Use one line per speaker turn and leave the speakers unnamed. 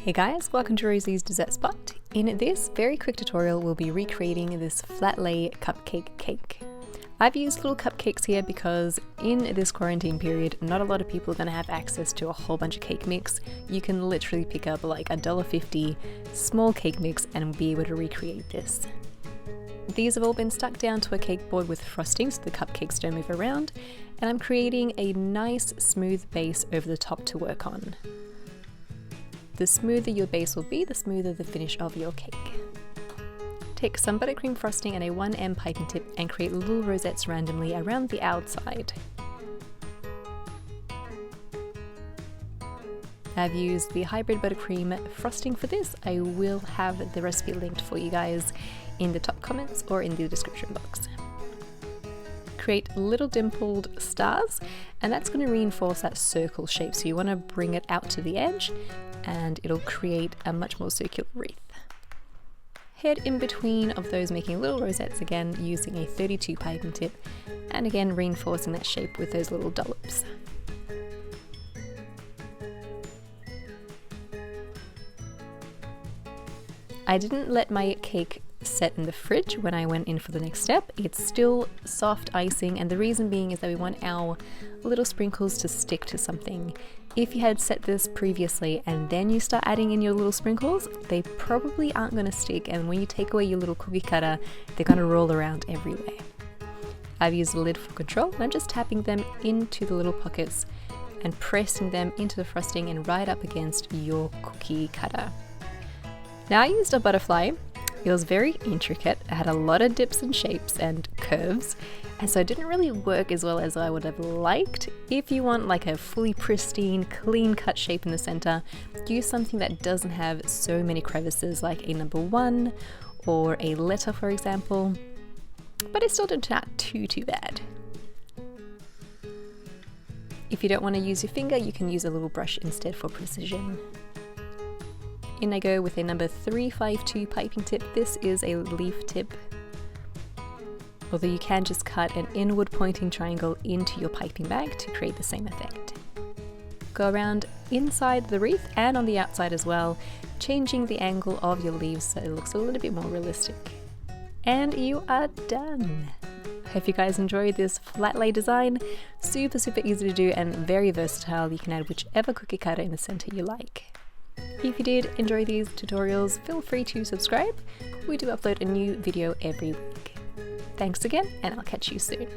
Hey guys, welcome to Rosie's Dessert Spot. In this very quick tutorial, we'll be recreating this flat lay cupcake cake. I've used little cupcakes here because in this quarantine period, not a lot of people are going to have access to a whole bunch of cake mix. You can literally pick up like $1.50 small cake mix and be able to recreate this. These have all been stuck down to a cake board with frosting so the cupcakes don't move around, and I'm creating a nice smooth base over the top to work on. The smoother your base will be, the smoother the finish of your cake. Take some buttercream frosting and a 1M piping tip and create little rosettes randomly around the outside. I've used the hybrid buttercream frosting for this. I will have the recipe linked for you guys in the top comments or in the description box. Create little dimpled stars, and that's going to reinforce that circle shape, so you want to bring it out to the edge and it'll create a much more circular wreath. Head in between of those, making little rosettes again using a 32 piping tip, and again reinforcing that shape with those little dollops. I didn't let my cake set in the fridge when I went in for the next step. It's still soft icing, and the reason being is that we want our little sprinkles to stick to something. If you had set this previously and then you start adding in your little sprinkles, they probably aren't going to stick, and when you take away your little cookie cutter, they're going to roll around everywhere. I've used the lid for control, and I'm just tapping them into the little pockets and pressing them into the frosting and right up against your cookie cutter. Now I used a butterfly. It was very intricate, it had a lot of dips and shapes and curves, and so it didn't really work as well as I would have liked. If you want like a fully pristine, clean cut shape in the center, use something that doesn't have so many crevices like a number 1 or a letter, for example, but it still didn't turn out too bad. If you don't want to use your finger, you can use a little brush instead for precision. In I go with a number 352 piping tip. This is a leaf tip, although you can just cut an inward pointing triangle into your piping bag to create the same effect. Go around inside the wreath and on the outside as well, changing the angle of your leaves so it looks a little bit more realistic. And you are done! Hope you guys enjoyed this flat lay design. Super easy to do and very versatile. You can add whichever cookie cutter in the center you like. If you did enjoy these tutorials, feel free to subscribe. We do upload a new video every week. Thanks again, and I'll catch you soon.